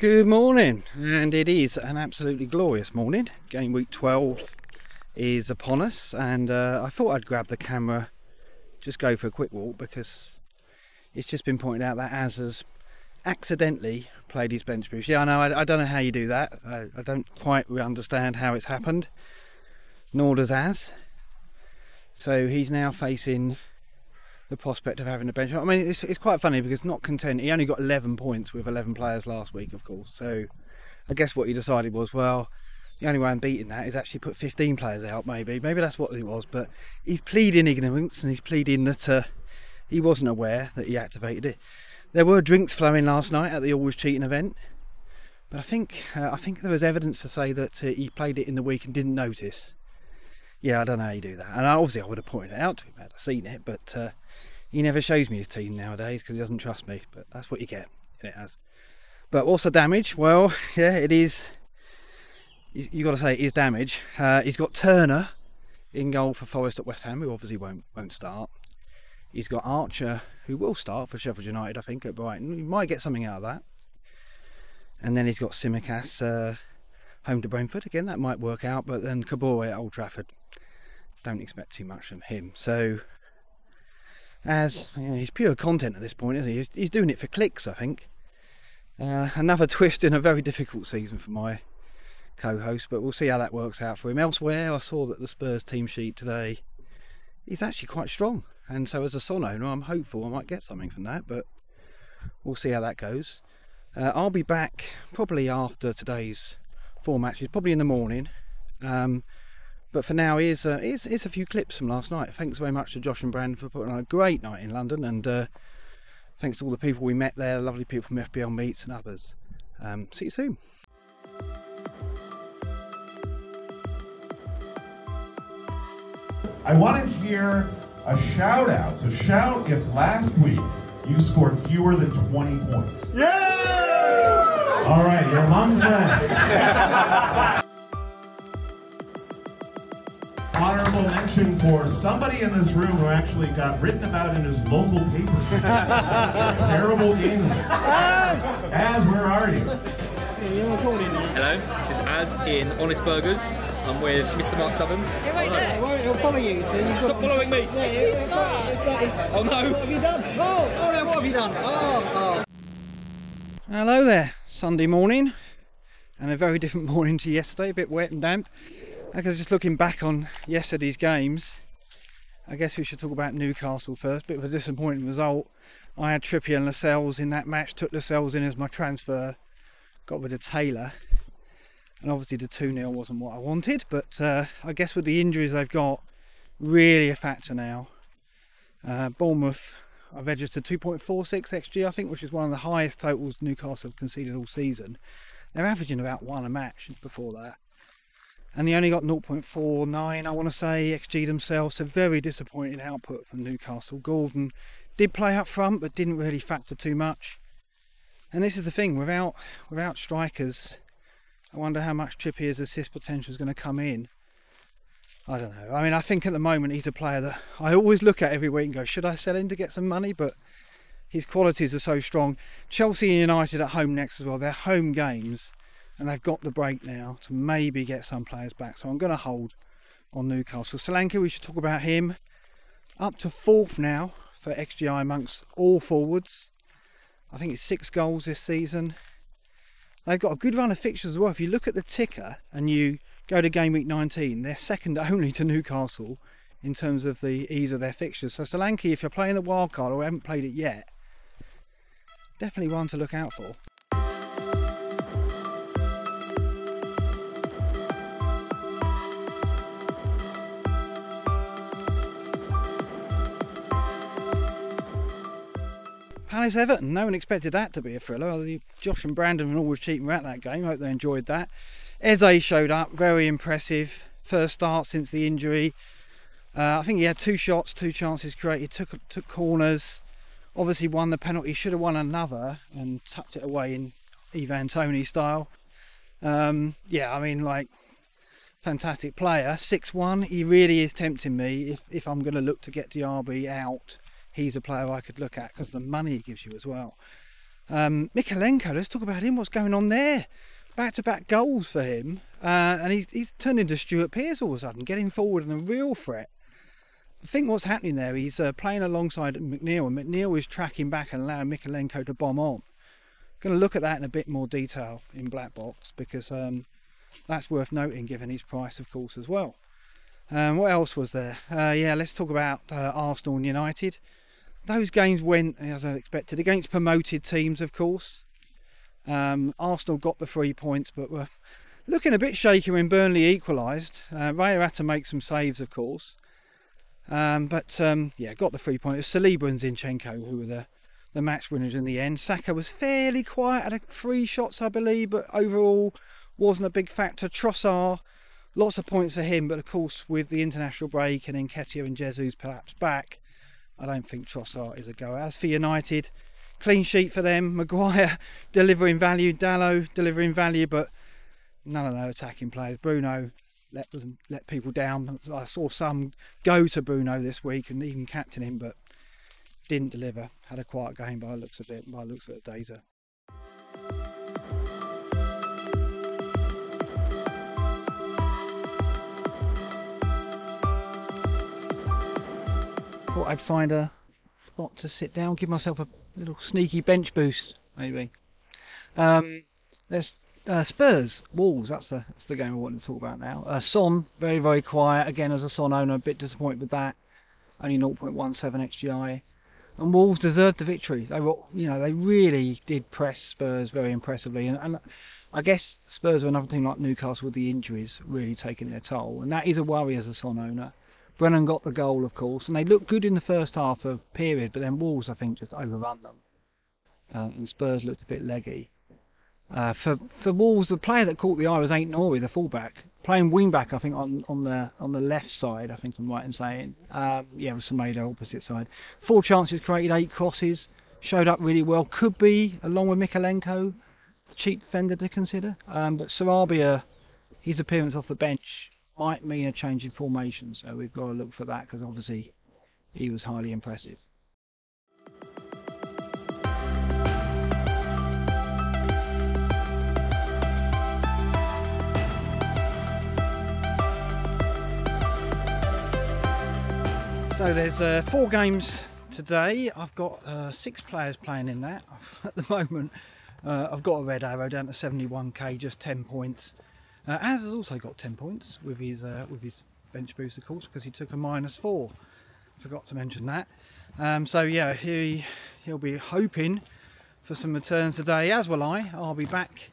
Good morning, and it is an absolutely glorious morning. Game week 12 is upon us, and I thought I'd grab the camera, just go for a quick walk, because it's just been pointed out that Az has accidentally played his bench boost. Yeah, I know, I don't know how you do that. I don't quite understand how it's happened, nor does Az. So he's now facing the prospect of having a bench. I mean, it's quite funny because not content, he only got 11 points with 11 players last week, of course. So I guess what he decided was, well, the only way I'm beating that is actually put 15 players out, maybe that's what it was. But he's pleading ignorance, and he's pleading that he wasn't aware that he activated it. There were drinks flowing last night at the Always Cheating event, but I think there was evidence to say that he played it in the week and didn't notice. Yeah, I don't know how you do that, and obviously I would have pointed it out to him had I seen it, but he never shows me his team nowadays because he doesn't trust me. But that's what you get. It has. But what's the damage? Well, yeah, it is. You got to say it is damage. He's got Turner in goal for Forest at West Ham, who obviously won't start. He's got Archer, who will start for Sheffield United, I think, at Brighton. He might get something out of that. And then he's got Tsimikas home to Brentford. Again, that might work out. But then Kabore at Old Trafford. Don't expect too much from him. So, as you know, he's pure content at this point, isn't he? He's doing it for clicks, I think. Another twist in a very difficult season for my co-host, but we'll see how that works out for him. Elsewhere, I saw that the Spurs team sheet today is actually quite strong, and so as a Son owner, I'm hopeful I might get something from that, but we'll see how that goes. I'll be back probably after today's 4 matches, probably in the morning. But for now, here's a few clips from last night. Thanks very much to Josh and Brandon for putting on a great night in London, and thanks to all the people we met there, lovely people from FPL Meets and others. See you soon. I want to hear a shout out. So shout if last week you scored fewer than 20 points. Yeah! All right, you're among friends. Honorable mention for somebody in this room who actually got written about in his local paper. Terrible game. Az, where are you? Hello, this is Az in Honest Burgers. I'm with Mr. Mark Southerns. He'll follow you, so you've got... Stop following me! Oh no! What have you done? Oh no, what have you done? Oh. Hello there, Sunday morning, and a very different morning to yesterday, a bit wet and damp. I guess just looking back on yesterday's games, I guess we should talk about Newcastle first. Bit of a disappointing result. I had Trippier and Lascelles in that match, took Lascelles in as my transfer, got rid of Taylor, and obviously the 2-0 wasn't what I wanted, but I guess with the injuries they've got, really a factor now. Bournemouth, I've registered 2.46 XG, I think, which is one of the highest totals Newcastle have conceded all season. They're averaging about 1 a match before that. And they only got 0.49, I want to say, XG themselves. So very disappointing output from Newcastle. Gordon did play up front, but didn't really factor too much. And this is the thing, without strikers, I wonder how much Trippier's assist potential is going to come in. I don't know. I mean, I think at the moment he's a player that I always look at every week and go, should I sell him to get some money? But his qualities are so strong. Chelsea and United at home next as well. They're home games. And they've got the break now to maybe get some players back. So I'm going to hold on Newcastle. Solanke, we should talk about him. Up to 4th now for XGI amongst all forwards. I think it's 6 goals this season. They've got a good run of fixtures as well. If you look at the ticker and you go to game week 19, they're second only to Newcastle in terms of the ease of their fixtures. So Solanke, if you're playing the wild card or haven't played it yet, definitely one to look out for. Palace Everton, no one expected that to be a thriller. Josh and Brandon and Always Cheating were at that game. Hope they enjoyed that. Eze showed up, very impressive. First start since the injury. I think he had 2 shots, 2 chances created, took corners. Obviously won the penalty, should have won another and tucked it away in Ivan Toney style. Yeah, I mean, like, fantastic player. 6-1, he really is tempting me if I'm going to look to get Diaby out. He's a player I could look at because the money he gives you as well. Mikalenko, let's talk about him. What's going on there? Back-to-back goals for him, and he's turned into Stuart Pearce all of a sudden, getting forward and a real threat. I think what's happening there, he's playing alongside McNeil, and McNeil is tracking back and allowing Mikalenko to bomb on. Going to look at that in a bit more detail in BlackBox, because that's worth noting given his price, of course, as well. What else was there? Yeah, let's talk about Arsenal and United. Those games went as I expected, against promoted teams, of course. Arsenal got the 3 points, but were looking a bit shaky when Burnley equalised. Raya had to make some saves, of course. Yeah, got the 3 points. Saliba and Zinchenko who were the match winners in the end. Saka was fairly quiet, had 3 shots, I believe, but overall wasn't a big factor. Trossard, lots of points for him, but of course with the international break and Nketiah and Jesus perhaps back, I don't think Trossard is a go. As for United, clean sheet for them. Maguire delivering value, Dalot delivering value, but none of their attacking players. Bruno let people down. I saw some go to Bruno this week and even captain him, but didn't deliver. Had a quiet game by the looks of it, by the looks of the data. Thought I'd find a spot to sit down, give myself a little sneaky bench boost, maybe. There's Spurs, Wolves, that's the game I wanted to talk about now. Son, very, very quiet. Again, as a Son owner, a bit disappointed with that. Only 0.17 XGI. And Wolves deserved the victory. They were, they really did press Spurs very impressively. And I guess Spurs are another team like Newcastle with the injuries really taking their toll. And that is a worry as a Son owner. Brennan got the goal, of course, and they looked good in the first half of period, but then Wolves, I think, just overrun them. And Spurs looked a bit leggy. For Wolves, the player that caught the eye was Ain't Nori, the fullback, playing wing back, I think, on the left side. I think I'm right in saying. Yeah, with Semedo opposite side. 4 chances created, 8 crosses, showed up really well. Could be, along with Mikalenko, the cheap defender to consider. But Sarabia, his appearance off the bench might mean a change in formation, so we've got to look for that, because obviously he was highly impressive. So there's 4 games today. I've got 6 players playing in that at the moment. I've got a red arrow down to 71k, just 10 points. Az has also got 10 points with his bench boost, of course, because he took a -4. Forgot to mention that. So yeah, he'll be hoping for some returns today, as will I. I'll be back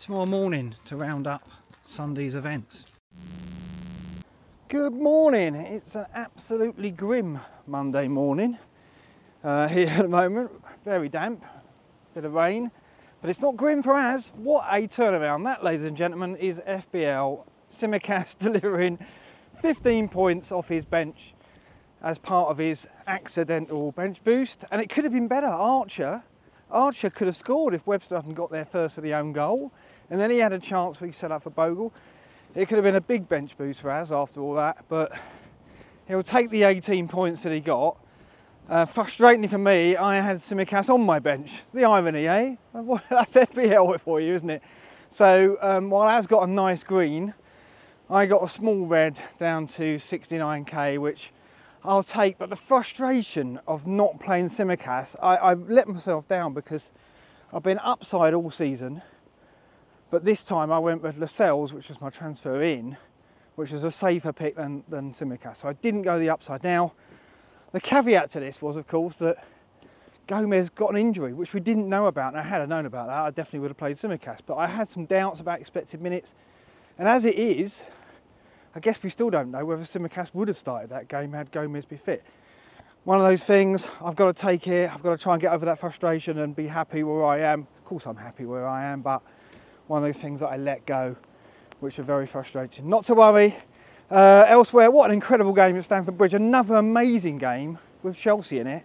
tomorrow morning to round up Sunday's events. Good morning. It's an absolutely grim Monday morning here at the moment. Very damp, bit of rain. But it's not grim for Az. What a turnaround. That, ladies and gentlemen, is FPL Tsimikas delivering 15 points off his bench as part of his accidental bench boost. And it could have been better. Archer could have scored if Webster hadn't got there first for the own goal. And then he had a chance for he set up for Bogle. It could have been a big bench boost for Az after all that. But he'll take the 18 points that he got. Frustratingly for me, I had Tsimikas on my bench. The irony, eh? That's FPL for you, isn't it? So while Az got a nice green, I got a small red down to 69k, which I'll take. But the frustration of not playing Tsimikas, I've let myself down because I've been upside all season. But this time I went with Lascelles, which was my transfer in, which was a safer pick than Tsimikas. So I didn't go the upside. Now, the caveat to this was, of course, that Gomez got an injury, which we didn't know about. And had I known about that, I definitely would have played Tsimikas. But I had some doubts about expected minutes. And as it is, I guess we still don't know whether Tsimikas would have started that game had Gomez be fit. One of those things I've got to take here. I've got to try and get over that frustration and be happy where I am. Of course I'm happy where I am, but one of those things that I let go, which are very frustrating. Not to worry. Elsewhere, what an incredible game at Stamford Bridge. Another amazing game with Chelsea in it.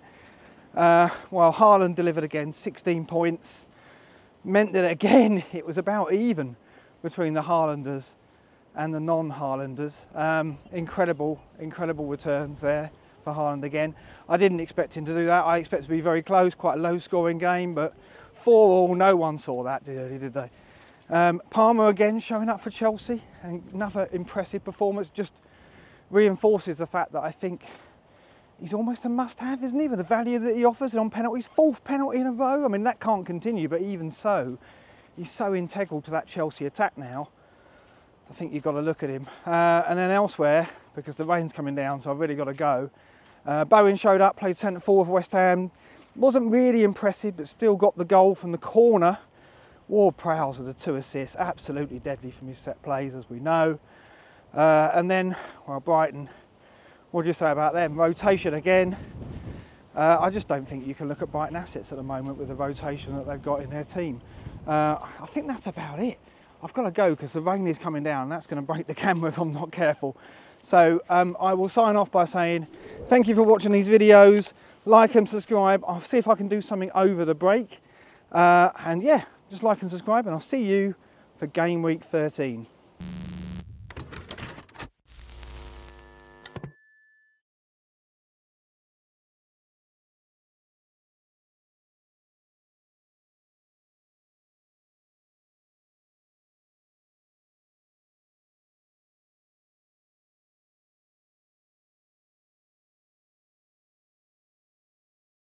While Haaland delivered again 16 points, meant that again it was about even between the Haalanders and the non-Haalanders. Incredible returns there. for Haaland again. I didn't expect him to do that. I expect it to be very close, quite a low scoring game, but 4-4, no one saw that, did they? Palmer again showing up for Chelsea, and another impressive performance. Just reinforces the fact that I think he's almost a must-have, isn't he, with the value that he offers, and on penalties, 4th penalty in a row. I mean, that can't continue, but even so, he's so integral to that Chelsea attack now. I think you've got to look at him. And then elsewhere, because the rain's coming down, so I've really got to go. Bowen showed up, played centre forward for West Ham. Wasn't really impressive, but still got the goal from the corner. Ward-Prowse with the 2 assists, absolutely deadly from his set plays, as we know. And then, well, Brighton, what do you say about them? Rotation again. I just don't think you can look at Brighton assets at the moment with the rotation that they've got in their team. I think that's about it. I've got to go because the rain is coming down and that's going to break the camera if I'm not careful. So I will sign off by saying thank you for watching these videos. Like and subscribe. I'll see if I can do something over the break. And yeah, just like and subscribe, and I'll see you for game week 13.